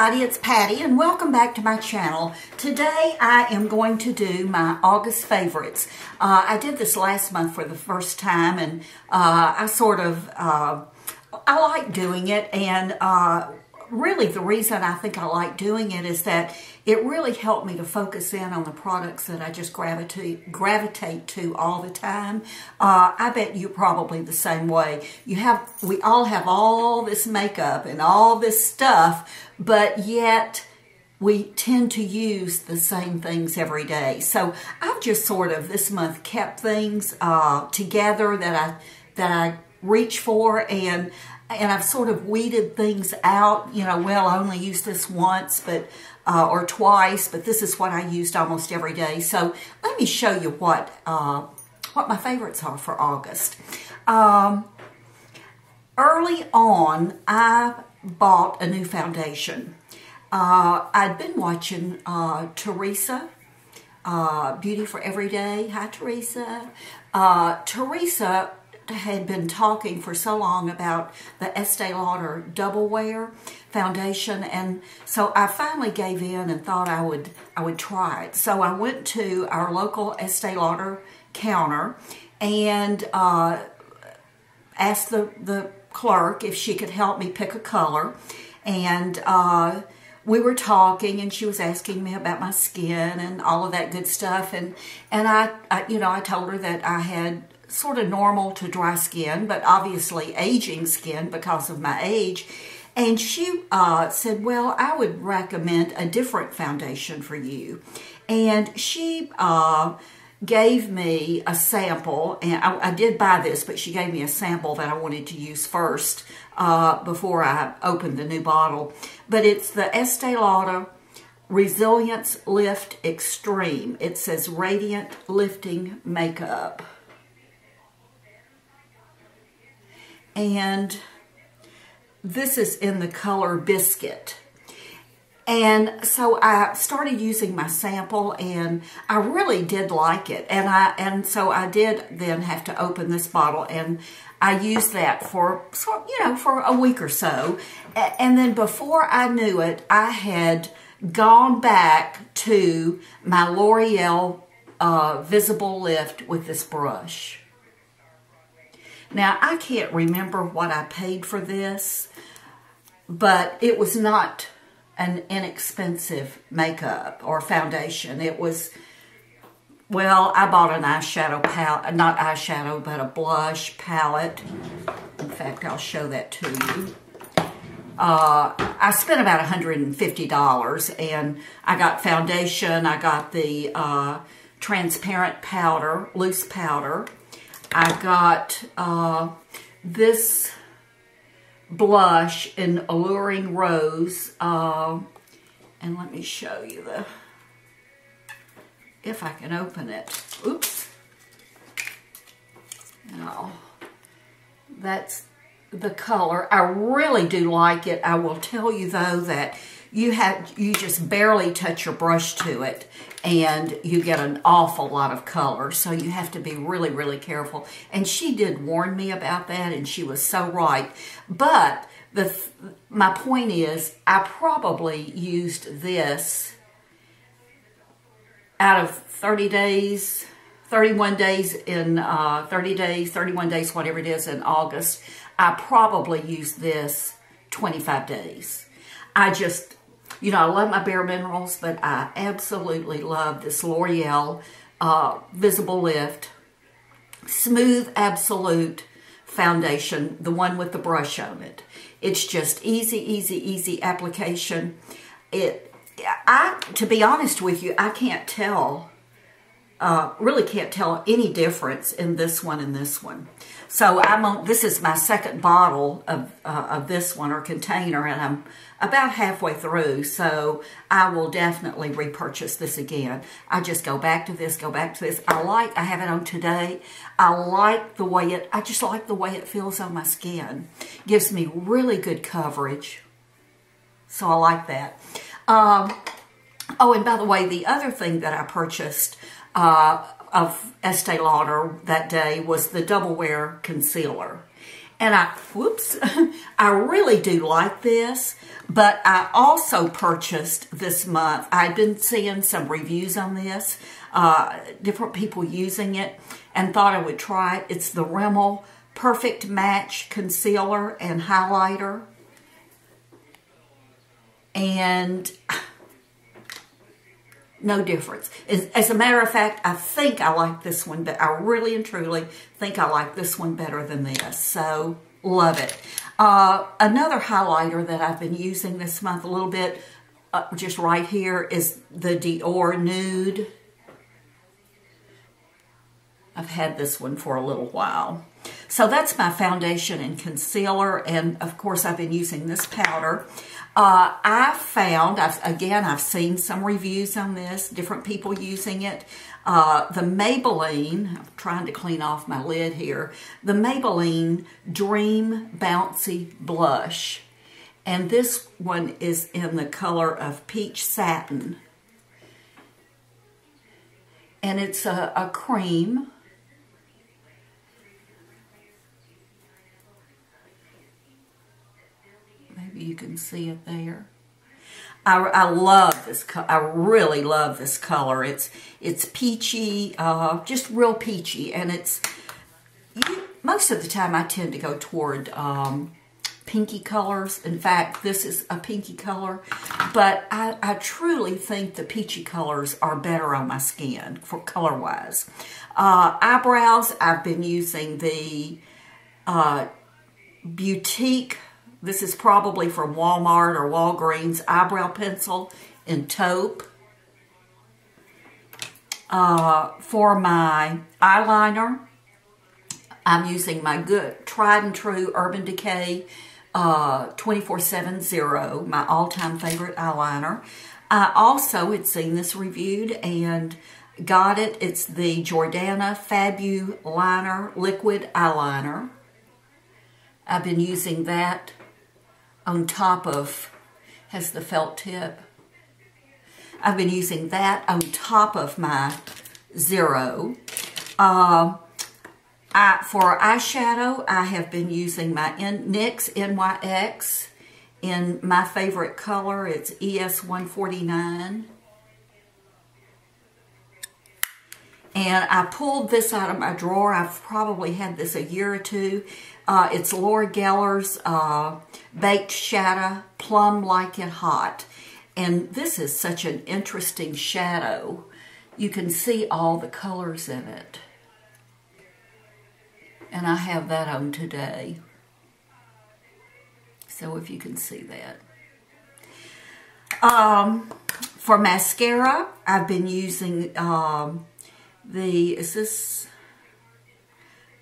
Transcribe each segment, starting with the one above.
everybody, it's Patty and welcome back to my channel. Today I am going to do my August favorites. I did this last month for the first time and I like doing it, and really the reason I think I like doing it is that it really helped me to focus in on the products that I just gravitate to all the time. I bet you're probably the same way. We all have all this makeup and all this stuff, but yet we tend to use the same things every day. So I've just sort of this month kept things together that I reach for, and I've sort of weeded things out. You know, well, I only used this once, but or twice, but this is what I used almost every day. So let me show you what my favorites are for August. Early on, I bought a new foundation. I'd been watching Teresa, Beauty for Everyday. Hi, Teresa. Teresa had been talking for so long about the Estee Lauder Double Wear foundation, and so I finally gave in and thought I would try it. So I went to our local Estee Lauder counter and asked the clerk if she could help me pick a color, and we were talking, and she was asking me about my skin and all of that good stuff, and I told her that I had sort of normal to dry skin, but obviously aging skin because of my age. And she said, well, I would recommend a different foundation for you. And she gave me a sample, and I did buy this, but she gave me a sample that I wanted to use first before I opened the new bottle. But it's the Estee Lauder Resilience Lift Extreme. It says Radiant Lifting Makeup. And this is in the color Biscuit. And so I started using my sample, and I really did like it. And so I did then have to open this bottle, and I used that for a week or so. And then before I knew it, I had gone back to my L'Oreal Visible Lift with this brush. Now, I can't remember what I paid for this, but it was not an inexpensive makeup or foundation. It was, well, I bought an eyeshadow palette, not eyeshadow, but a blush palette. In fact, I'll show that to you. I spent about $150, and I got foundation, I got the transparent powder, loose powder. I got this blush in Alluring Rose, and let me show you if I can open it. Oops. No, that's the color. I really do like it. I will tell you though that you just barely touch your brush to it, and you get an awful lot of color. So you have to be really, really careful. And she did warn me about that, and she was so right. But my point is, I probably used this out of 30 days, 31 days in 30 days, 31 days, whatever it is in August. I probably used this 25 days. I love my Bare Minerals, but I absolutely love this L'Oreal Visible Lift Smooth Absolute foundation, the one with the brush on it. It's just easy, easy, easy application. To be honest with you, I can't tell, really can't tell any difference in this one and this one. So this is my second bottle of this one, or container, and I'm about halfway through, so I will definitely repurchase this again. I just go back to this, go back to this. I have it on today. I like the way I just like the way it feels on my skin. Gives me really good coverage, so I like that. Oh, and by the way, the other thing that I purchased of Estee Lauder that day was the Double Wear Concealer. And I really do like this, but I also purchased this month. I've been seeing some reviews on this, different people using it, and thought I would try it. It's the Rimmel Perfect Match Concealer and Highlighter. And no difference. As a matter of fact, I think I like this one, but I really and truly think I like this one better than this. So, love it. Another highlighter that I've been using this month a little bit, just right here, is the Dior Nude. I've had this one for a little while. So that's my foundation and concealer, and of course I've been using this powder. I've seen some reviews on this, different people using it. The Maybelline, I'm trying to clean off my lid here, the Maybelline Dream Bouncy Blush. And this one is in the color of Peach Satin. And it's a cream. Maybe you can see it there. I love this color. I really love this color. It's peachy, just real peachy, and most of the time I tend to go toward pinky colors. In fact, this is a pinky color, but I truly think the peachy colors are better on my skin for color-wise. Eyebrows, I've been using the Boutique. This is probably from Walmart or Walgreens eyebrow pencil in taupe. For my eyeliner, I'm using my good tried and true Urban Decay 24/7 my all-time favorite eyeliner. I also had seen this reviewed and got it. It's the Jordana Fabu Liner Liquid Eyeliner. I've been using that on top of, has the felt tip. I've been using that on top of my Zero. For eyeshadow, I have been using my NYX NYX in my favorite color. It's ES 149. And I pulled this out of my drawer. I've probably had this a year or two. It's Laura Geller's Baked Shadow Plum Like It Hot. And this is such an interesting shadow. You can see all the colors in it. And I have that on today. So if you can see that. For mascara, I've been using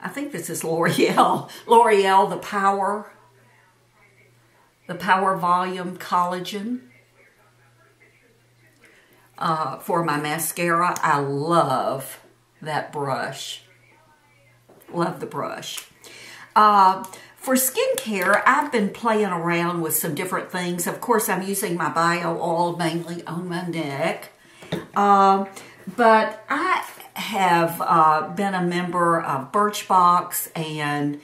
I think this is L'Oreal. L'Oreal, the Power Volume Collagen. For my mascara, I love that brush. Love the brush. For skincare, I've been playing around with some different things. Of course, I'm using my bio oil mainly on my neck. But I have been a member of Birchbox and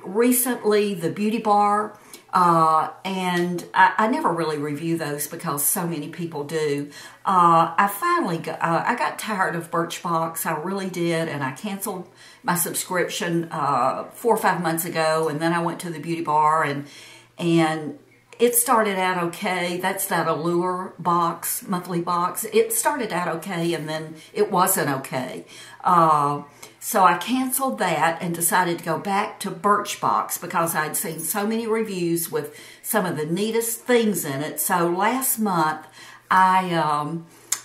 recently the Beauty Bar. And I never really review those because so many people do. I finally got tired of Birchbox. I really did, and I canceled my subscription 4 or 5 months ago, and then I went to the Beauty Bar, and it started out okay. That's that Allure box, monthly box. It started out okay, and then it wasn't okay. So I canceled that and decided to go back to Birchbox because I'd seen so many reviews with some of the neatest things in it. So last month, I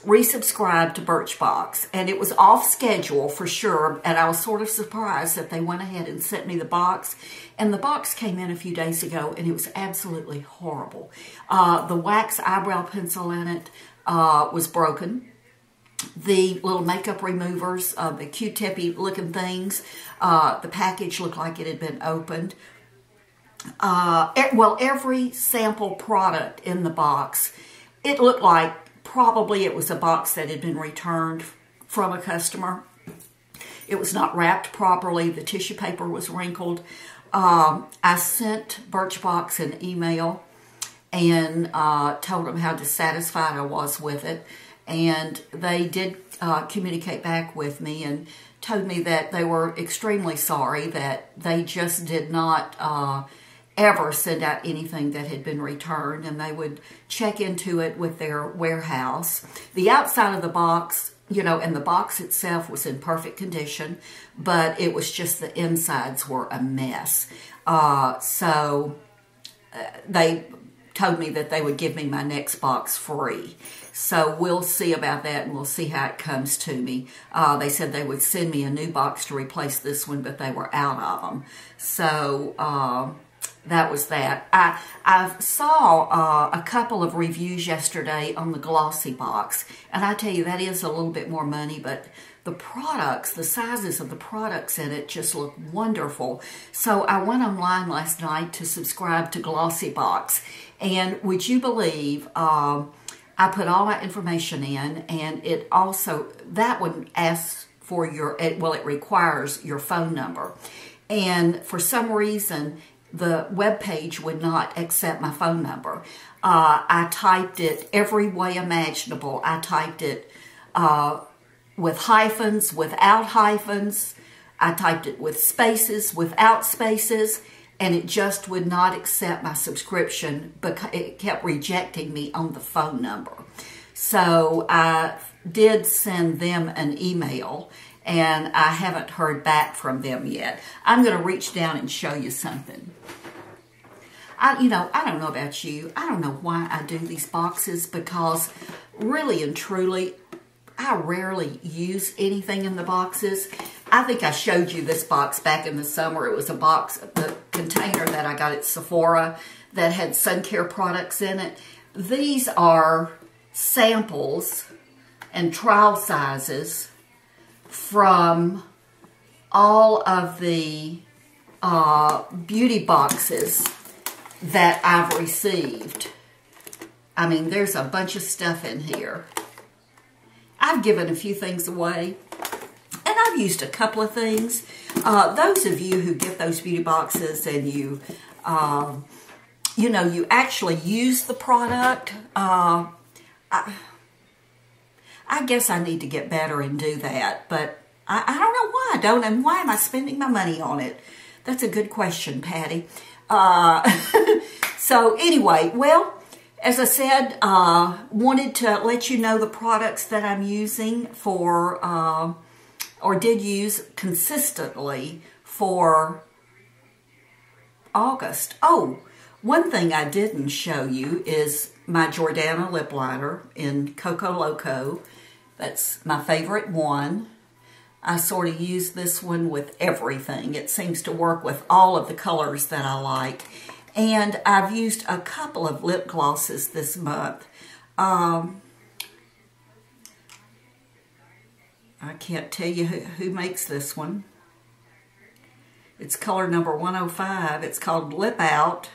resubscribed to Birchbox, and it was off schedule for sure, and I was sort of surprised that they went ahead and sent me the box. And the box came in a few days ago, and it was absolutely horrible. The wax eyebrow pencil in it was broken. The little makeup removers, the Q-tippy looking things, the package looked like it had been opened. Well, every sample product in the box, it looked like probably it was a box that had been returned from a customer. It was not wrapped properly. The tissue paper was wrinkled. I sent Birchbox an email and told them how dissatisfied I was with it. And they did communicate back with me and told me that they were extremely sorry, that they just did not ever send out anything that had been returned, and they would check into it with their warehouse. The outside of the box, you know, and the box itself was in perfect condition, but it was just the insides were a mess. So they told me that they would give me my next box free. So we'll see about that, and we'll see how it comes to me. They said they would send me a new box to replace this one, but they were out of them. So that was that. I saw a couple of reviews yesterday on the glossy box, and I tell you, that is a little bit more money, but the products, the sizes of the products in it just look wonderful. So I went online last night to subscribe to Glossy Box, and would you believe, I put all my information in, and it also, that one asks for your, well, it requires your phone number. And for some reason, the web page would not accept my phone number. I typed it every way imaginable. I typed it with hyphens, without hyphens. I typed it with spaces, without spaces, and it just would not accept my subscription because it kept rejecting me on the phone number. So I did send them an email, and I haven't heard back from them yet. I'm going to reach down and show you something. You know, I don't know about you. I don't know why I do these boxes, because really and truly, I rarely use anything in the boxes. I think I showed you this box back in the summer. It was a box, the container that I got at Sephora that had sun care products in it. These are samples and trial sizes from all of the beauty boxes that I've received. I mean, there's a bunch of stuff in here. I've given a few things away, and I've used a couple of things. Those of you who get those beauty boxes and you know, you actually use the product, I guess I need to get better and do that, but I don't know why I don't, and why am I spending my money on it? That's a good question, Patty. So anyway, well, as I said, wanted to let you know the products that I'm using for, or did use consistently for August. Oh, one thing I didn't show you is my Jordana lip liner in Coco Loco. That's my favorite one. I sort of use this one with everything. It seems to work with all of the colors that I like. And I've used a couple of lip glosses this month. I can't tell you who makes this one. It's color number 105. It's called Lip Out.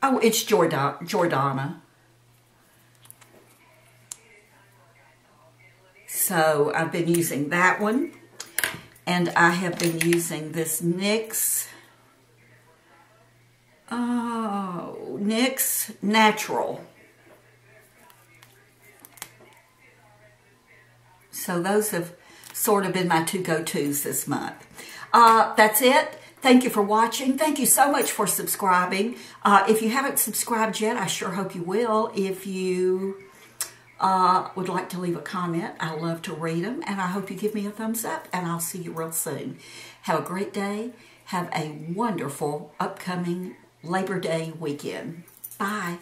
Oh, it's Jordana. So I've been using that one. And I have been using this NYX Natural. So those have sort of been my two go-tos this month. That's it. Thank you for watching. Thank you so much for subscribing. If you haven't subscribed yet, I sure hope you will. If you would like to leave a comment, I love to read them, and I hope you give me a thumbs up, and I'll see you real soon. Have a great day. Have a wonderful upcoming Labor Day weekend. Bye.